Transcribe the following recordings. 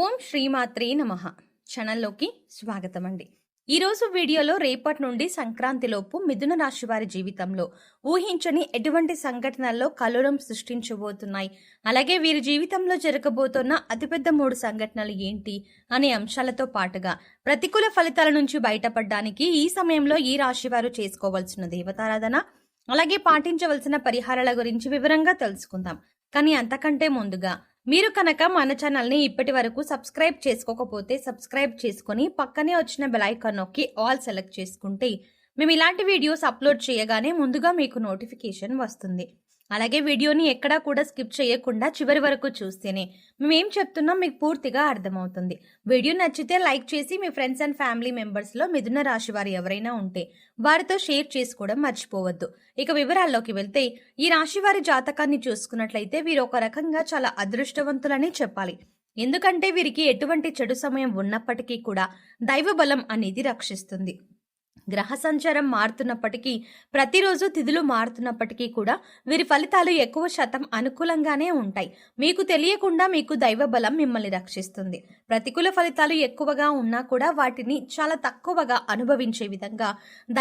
ఓం శ్రీమాత్రే నమః ఛానల్లోకి స్వాగతం అండి. ఈరోజు వీడియోలో రేపటి నుండి సంక్రాంతిలోపు మిథున రాశి వారి జీవితంలో ఊహించని ఎటువంటి సంఘటనల్లో కల్లోలం సృష్టించబోతున్నాయి, అలాగే వీరి జీవితంలో జరగబోతున్న అతిపెద్ద 3 సంఘటనలు ఏంటి అనే అంశాలతో పాటుగా ప్రతికూల ఫలితాల నుంచి బయటపడడానికి ఈ సమయంలో ఈ రాశి వారు చేసుకోవాల్సిన దేవతారాధన, అలాగే పాటించవలసిన పరిహారాల గురించి వివరంగా తెలుసుకుందాం. కానీ అంతకంటే ముందుగా మీరు కనుక మన ఛానల్ని ఇప్పటి వరకు సబ్స్క్రైబ్ చేసుకోకపోతే సబ్స్క్రైబ్ చేసుకుని పక్కనే వచ్చిన బెల్ ఐకాన్ నొక్కి ఆల్ సెలెక్ట్ చేసుకుంటే మేము ఇలాంటి వీడియోస్ అప్లోడ్ చేయగానే ముందుగా మీకు నోటిఫికేషన్ వస్తుంది. అలాగే వీడియోని ఎక్కడా కూడా స్కిప్ చేయకుండా చివరి వరకు చూస్తేనే మేమేం చెప్తున్నాం మీకు పూర్తిగా అర్థమవుతుంది. వీడియో నచ్చితే లైక్ చేసి మీ ఫ్రెండ్స్ అండ్ ఫ్యామిలీ మెంబర్స్లో మిథున రాశి వారు ఎవరైనా ఉంటే వారితో షేర్ చేసుకోవడం మర్చిపోవద్దు. ఇక వివరాల్లోకి వెళ్తే ఈ రాశి వారి జాతకాన్ని చూసుకున్నట్లయితే వీరు ఒక రకంగా చాలా అదృష్టవంతులని చెప్పాలి. ఎందుకంటే వీరికి ఎటువంటి చెడు సమయం ఉన్నప్పటికీ కూడా దైవ బలం అనేది రక్షిస్తుంది. గ్రహ సంచారం మారుతున్నప్పటికీ, ప్రతిరోజు తిథులు మారుతున్నప్పటికీ కూడా వీరి ఫలితాలు ఎక్కువ శాతం అనుకూలంగానే ఉంటాయి. మీకు తెలియకుండా మీకు దైవ బలం మిమ్మల్ని రక్షిస్తుంది. ప్రతికూల ఫలితాలు ఎక్కువగా ఉన్నా కూడా వాటిని చాలా తక్కువగా అనుభవించే విధంగా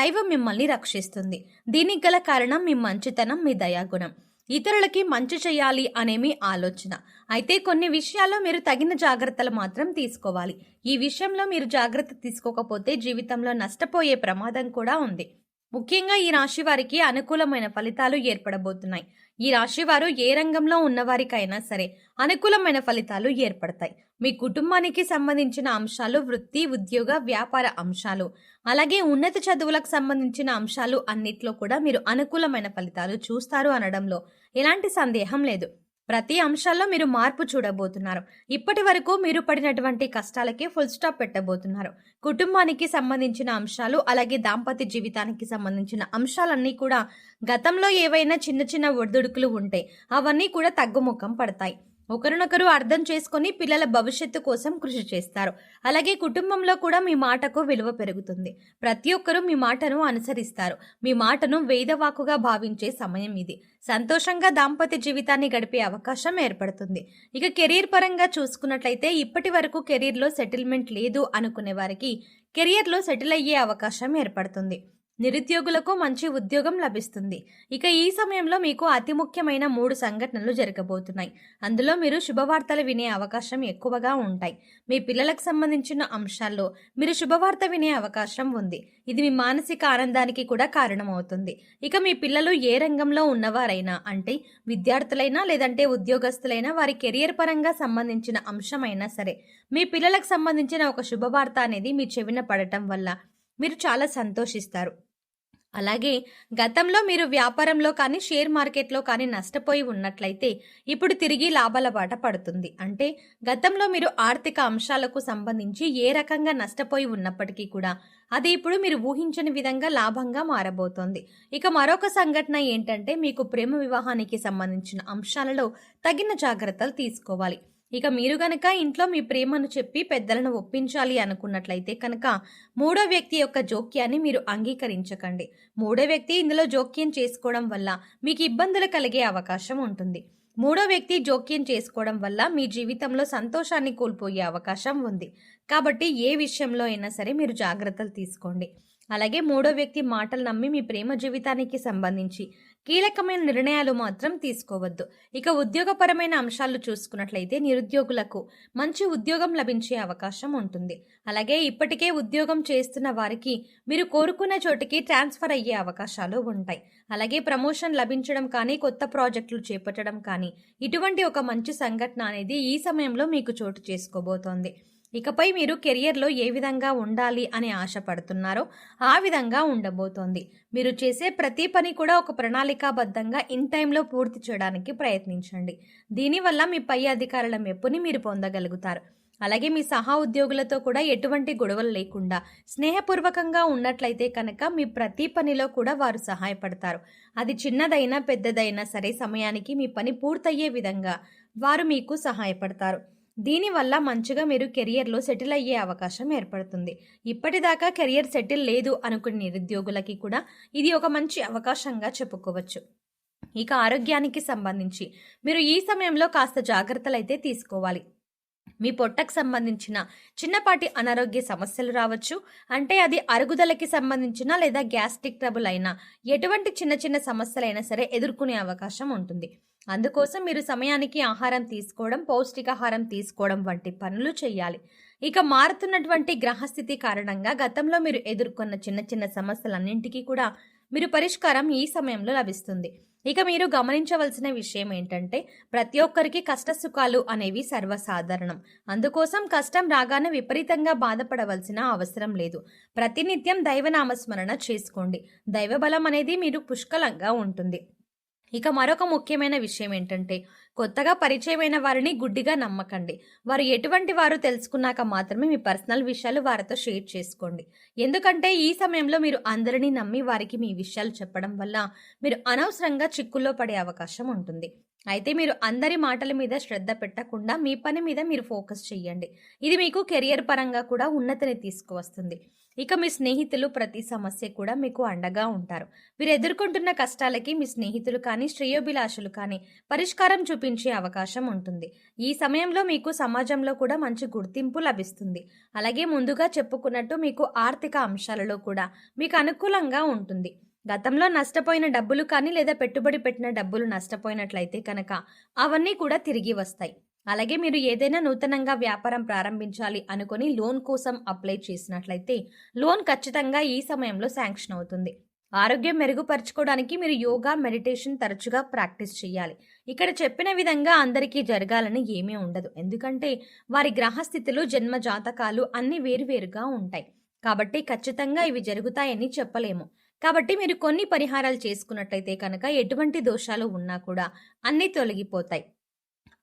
దైవం మిమ్మల్ని రక్షిస్తుంది. దీనికి గల కారణం మీ మంచితనం, మీ దయాగుణం. ఇతరులకి మంచి చేయాలి అనే మీ ఆలోచన. అయితే కొన్ని విషయాల్లో మీరు తగిన జాగ్రత్తలు మాత్రం తీసుకోవాలి. ఈ విషయంలో మీరు జాగ్రత్త తీసుకోకపోతే జీవితంలో నష్టపోయే ప్రమాదం కూడా ఉంది. ముఖ్యంగా ఈ రాశి వారికి అనుకూలమైన ఫలితాలు ఏర్పడబోతున్నాయి. ఈ రాశి వారు ఏ రంగంలో ఉన్నవారికైనా సరే అనుకూలమైన ఫలితాలు ఏర్పడతాయి. మీ కుటుంబానికి సంబంధించిన అంశాలు, వృత్తి, ఉద్యోగ, వ్యాపార అంశాలు, అలాగే ఉన్నత చదువులకు సంబంధించిన అంశాలు అన్నిట్లో కూడా మీరు అనుకూలమైన ఫలితాలు చూస్తారు అనడంలో ఎలాంటి సందేహం లేదు. ప్రతి అంశాల్లో మీరు మార్పు చూడబోతున్నారు. ఇప్పటి వరకు మీరు పడినటువంటి కష్టాలకి ఫుల్ స్టాప్ పెట్టబోతున్నారు. కుటుంబానికి సంబంధించిన అంశాలు, అలాగే దాంపత్య జీవితానికి సంబంధించిన అంశాలన్నీ కూడా గతంలో ఏవైనా చిన్న చిన్న ఒడిదుడుకులు ఉంటే అవన్నీ కూడా తగ్గుముఖం పడతాయి. ఒకరినొకరు అర్థం చేసుకుని పిల్లల భవిష్యత్తు కోసం కృషి చేస్తారు. అలాగే కుటుంబంలో కూడా మీ మాటకు విలువ పెరుగుతుంది. ప్రతి ఒక్కరూ మీ మాటను అనుసరిస్తారు. మీ మాటను వేదవాకుగా భావించే సమయం ఇది. సంతోషంగా దాంపత్య జీవితాన్ని గడిపే అవకాశం ఏర్పడుతుంది. ఇక కెరీర్ పరంగా చూసుకున్నట్లయితే ఇప్పటి వరకు కెరీర్లో సెటిల్మెంట్ లేదు అనుకునే వారికి కెరియర్లో సెటిల్ అయ్యే అవకాశం ఏర్పడుతుంది. నిరుద్యోగులకు మంచి ఉద్యోగం లభిస్తుంది. ఇక ఈ సమయంలో మీకు అతి ముఖ్యమైన 3 సంఘటనలు జరగబోతున్నాయి. అందులో మీరు శుభవార్తలు వినే అవకాశం ఎక్కువగా ఉంటాయి. మీ పిల్లలకు సంబంధించిన అంశాల్లో మీరు శుభవార్త వినే అవకాశం ఉంది. ఇది మీ మానసిక ఆనందానికి కూడా కారణమవుతుంది. ఇక మీ పిల్లలు ఏ రంగంలో ఉన్నవారైనా, అంటే విద్యార్థులైనా లేదంటే ఉద్యోగస్తులైనా, వారి కెరియర్ పరంగా సంబంధించిన అంశమైనా సరే మీ పిల్లలకు సంబంధించిన ఒక శుభవార్త అనేది మీ చెవిన పడటం వల్ల మీరు చాలా సంతోషిస్తారు. అలాగే గతంలో మీరు వ్యాపారంలో కానీ షేర్ మార్కెట్లో కానీ నష్టపోయి ఉన్నట్లయితే ఇప్పుడు తిరిగి లాభాల బాట పడుతుంది. అంటే గతంలో మీరు ఆర్థిక అంశాలకు సంబంధించి ఏ రకంగా నష్టపోయి ఉన్నప్పటికీ కూడా అది ఇప్పుడు మీరు ఊహించని విధంగా లాభంగా మారబోతోంది. ఇక మరొక సంఘటన ఏంటంటే మీకు ప్రేమ వివాహానికి సంబంధించిన అంశాలలో తగిన జాగ్రత్తలు తీసుకోవాలి. ఇక మీరు గనక ఇంట్లో మీ ప్రేమను చెప్పి పెద్దలను ఒప్పించాలి అనుకున్నట్లయితే కనుక 3వ వ్యక్తి యొక్క జోక్యాన్ని మీరు అంగీకరించకండి. 3వ వ్యక్తి ఇందులో జోక్యం చేసుకోవడం వల్ల మీకు ఇబ్బందులు కలిగే అవకాశం ఉంటుంది. 3వ వ్యక్తి జోక్యం చేసుకోవడం వల్ల మీ జీవితంలో సంతోషాన్ని కోల్పోయే అవకాశం ఉంది. కాబట్టి ఏ విషయంలో అయినా సరే మీరు జాగ్రత్తలు తీసుకోండి. అలాగే 3వ వ్యక్తి మాటలు నమ్మి మీ ప్రేమ జీవితానికి సంబంధించి కీలకమైన నిర్ణయాలు మాత్రం తీసుకోవద్దు. ఇక ఉద్యోగపరమైన అంశాలు చూసుకున్నట్లయితే నిరుద్యోగులకు మంచి ఉద్యోగం లభించే అవకాశం ఉంటుంది. అలాగే ఇప్పటికే ఉద్యోగం చేస్తున్న వారికి మీరు కోరుకున్న చోటికి ట్రాన్స్ఫర్ అయ్యే అవకాశాలు ఉంటాయి. అలాగే ప్రమోషన్ లభించడం కానీ, కొత్త ప్రాజెక్టులు చేపట్టడం కానీ, ఇటువంటి ఒక మంచి సంఘటన అనేది ఈ సమయంలో మీకు చోటు చేసుకోబోతోంది. ఇకపై మీరు కెరియర్లో ఏ విధంగా ఉండాలి అని ఆశపడుతున్నారో ఆ విధంగా ఉండబోతోంది. మీరు చేసే ప్రతి పని కూడా ఒక ప్రణాళికాబద్ధంగా ఇన్ టైంలో పూర్తి చేయడానికి ప్రయత్నించండి. దీనివల్ల మీ పై అధికారుల మెప్పుని మీరు పొందగలుగుతారు. అలాగే మీ సహా ఉద్యోగులతో కూడా ఎటువంటి గొడవలు లేకుండా స్నేహపూర్వకంగా ఉన్నట్లయితే కనుక మీ ప్రతి పనిలో కూడా వారు సహాయపడతారు. అది చిన్నదైనా పెద్దదైనా సరే సమయానికి మీ పని పూర్తయ్యే విధంగా వారు మీకు సహాయపడతారు. దీనివల్ల మంచిగా మీరు కెరియర్లో సెటిల్ అయ్యే అవకాశం ఏర్పడుతుంది. ఇప్పటిదాకా కెరియర్ సెటిల్ లేదు అనుకునే నిరుద్యోగులకి కూడా ఇది ఒక మంచి అవకాశంగా చెప్పుకోవచ్చు. ఇక ఆరోగ్యానికి సంబంధించి మీరు ఈ సమయంలో కాస్త జాగ్రత్తలు అయితే తీసుకోవాలి. మీ పొట్టకు సంబంధించిన చిన్నపాటి అనారోగ్య సమస్యలు రావచ్చు. అంటే అది అరుగుదలకి సంబంధించిన లేదా గ్యాస్ట్రిక్ ట్రబుల్ అయినా ఎటువంటి చిన్న చిన్న సమస్యలైనా సరే ఎదుర్కొనే అవకాశం ఉంటుంది. అందుకోసం మీరు సమయానికి ఆహారం తీసుకోవడం, పౌష్టికాహారం తీసుకోవడం వంటి పనులు చేయాలి. ఇక మారుతున్నటువంటి గ్రహస్థితి కారణంగా గతంలో మీరు ఎదుర్కొన్న చిన్న చిన్న సమస్యలన్నింటికీ కూడా మీరు పరిష్కారం ఈ సమయంలో లభిస్తుంది. ఇక మీరు గమనించవలసిన విషయం ఏంటంటే ప్రతి ఒక్కరికి కష్ట సుఖాలు అనేవి సర్వసాధారణం. అందుకోసం కష్టం రాగానే విపరీతంగా బాధపడవలసిన అవసరం లేదు. ప్రతినిత్యం దైవనామస్మరణ చేసుకోండి. దైవబలం అనేది మీరు పుష్కలంగా ఉంటుంది. ఇక మరొక ముఖ్యమైన విషయం ఏంటంటే కొత్తగా పరిచయమైన వారిని గుడ్డిగా నమ్మకండి. వారు ఎటువంటి వారు తెలుసుకున్నాక మాత్రమే మీ పర్సనల్ విషయాలు వారితో షేర్ చేసుకోండి. ఎందుకంటే ఈ సమయంలో మీరు అందరినీ నమ్మి వారికి మీ విషయాలు చెప్పడం వల్ల మీరు అనవసరంగా చిక్కుల్లో పడే అవకాశం ఉంటుంది. అయితే మీరు అందరి మాటల మీద శ్రద్ధ పెట్టకుండా మీ పని మీద మీరు ఫోకస్ చేయండి. ఇది మీకు కెరియర్ పరంగా కూడా ఉన్నతిని తీసుకువస్తుంది. ఇక మీ స్నేహితులు ప్రతి సమస్య కూడా మీకు అండగా ఉంటారు. మీరు ఎదుర్కొంటున్న కష్టాలకి మీ స్నేహితులు కానీ శ్రేయోభిలాషులు కానీ పరిష్కారం చూపించే అవకాశం ఉంటుంది. ఈ సమయంలో మీకు సమాజంలో కూడా మంచి గుర్తింపు లభిస్తుంది. అలాగే ముందుగా చెప్పుకున్నట్టు మీకు ఆర్థిక అంశాలలో కూడా మీకు అనుకూలంగా ఉంటుంది. గతంలో నష్టపోయిన డబ్బులు కానీ లేదా పెట్టుబడి పెట్టిన డబ్బులు నష్టపోయినట్లయితే కనుక అవన్నీ కూడా తిరిగి వస్తాయి. అలాగే మీరు ఏదైనా నూతనంగా వ్యాపారం ప్రారంభించాలి అనుకుని లోన్ కోసం అప్లై చేసినట్లయితే లోన్ ఖచ్చితంగా ఈ సమయంలో శాంక్షన్ అవుతుంది. ఆరోగ్యం మెరుగుపరచుకోవడానికి మీరు యోగా, మెడిటేషన్ తరచుగా ప్రాక్టీస్ చేయాలి. ఇక్కడ చెప్పిన విధంగా అందరికీ జరగాలని ఏమీ ఉండదు. ఎందుకంటే వారి గ్రహస్థితులు, జన్మ జాతకాలు అన్ని వేరువేరుగా ఉంటాయి. కాబట్టి ఖచ్చితంగా ఇవి జరుగుతాయని చెప్పలేము. కాబట్టి మీరు కొన్ని పరిహారాలు చేసుకున్నట్లయితే కనుక ఎటువంటి దోషాలు ఉన్నా కూడా అన్నీ తొలగిపోతాయి.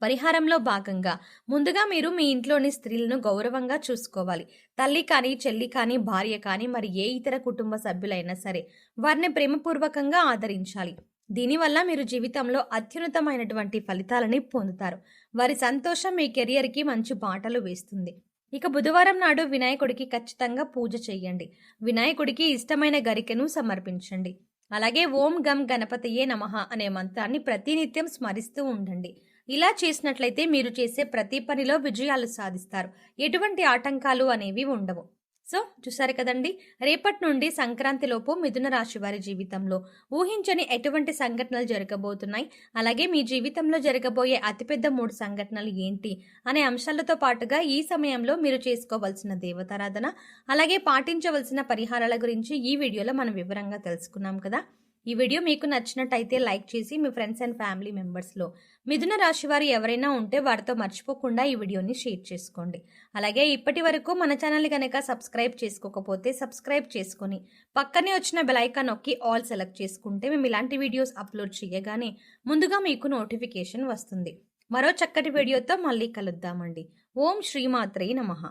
పరిహారంలో భాగంగా ముందుగా మీరు మీ ఇంట్లోని స్త్రీలను గౌరవంగా చూసుకోవాలి. తల్లి కానీ, చెల్లి కానీ, భార్య కానీ, మరి ఏ ఇతర కుటుంబ సభ్యులైనా సరే వారిని ప్రేమపూర్వకంగా ఆదరించాలి. దీనివల్ల మీరు జీవితంలో అత్యున్నతమైనటువంటి ఫలితాలని పొందుతారు. వారి సంతోషం మీ కెరియర్కి మంచి బాటలు వేస్తుంది. ఇక బుధవారం నాడు వినాయకుడికి ఖచ్చితంగా పూజ చెయ్యండి. వినాయకుడికి ఇష్టమైన గరికెను సమర్పించండి. అలాగే ఓం గం గణపతయే నమః అనే మంత్రాన్ని ప్రతినిత్యం స్మరిస్తూ ఉండండి. ఇలా చేసినట్లయితే మీరు చేసే ప్రతి పనిలో విజయాలు సాధిస్తారు. ఎటువంటి ఆటంకాలు అనేవి ఉండవు. సో చూసారు కదండి, రేపటి నుండి సంక్రాంతిలోపు మిథున రాశి వారి జీవితంలో ఊహించని ఎటువంటి సంఘటనలు జరగబోతున్నాయి, అలాగే మీ జీవితంలో జరగబోయే అతిపెద్ద 3 సంఘటనలు ఏంటి అనే అంశాలతో పాటుగా ఈ సమయంలో మీరు చేసుకోవాల్సిన దేవతారాధన, అలాగే పాటించవలసిన పరిహారాల గురించి ఈ వీడియోలో మనం వివరంగా తెలుసుకున్నాం కదా. ఈ వీడియో మీకు నచ్చినట్టయితే లైక్ చేసి మీ ఫ్రెండ్స్ అండ్ ఫ్యామిలీ మెంబర్స్లో మిథున రాశి వారు ఎవరైనా ఉంటే వారితో మర్చిపోకుండా ఈ వీడియోని షేర్ చేసుకోండి. అలాగే ఇప్పటి వరకు మన ఛానల్ కనుక సబ్స్క్రైబ్ చేసుకోకపోతే సబ్స్క్రైబ్ చేసుకొని పక్కనే వచ్చిన బెల్ ఐకాన్ నొక్కి ఆల్ సెలెక్ట్ చేసుకుంటే మేము ఇలాంటి వీడియోస్ అప్లోడ్ చేయగానే ముందుగా మీకు నోటిఫికేషన్ వస్తుంది. మరో చక్కటి వీడియోతో మళ్ళీ కలుద్దామండి. ఓం శ్రీమాత్రే నమః.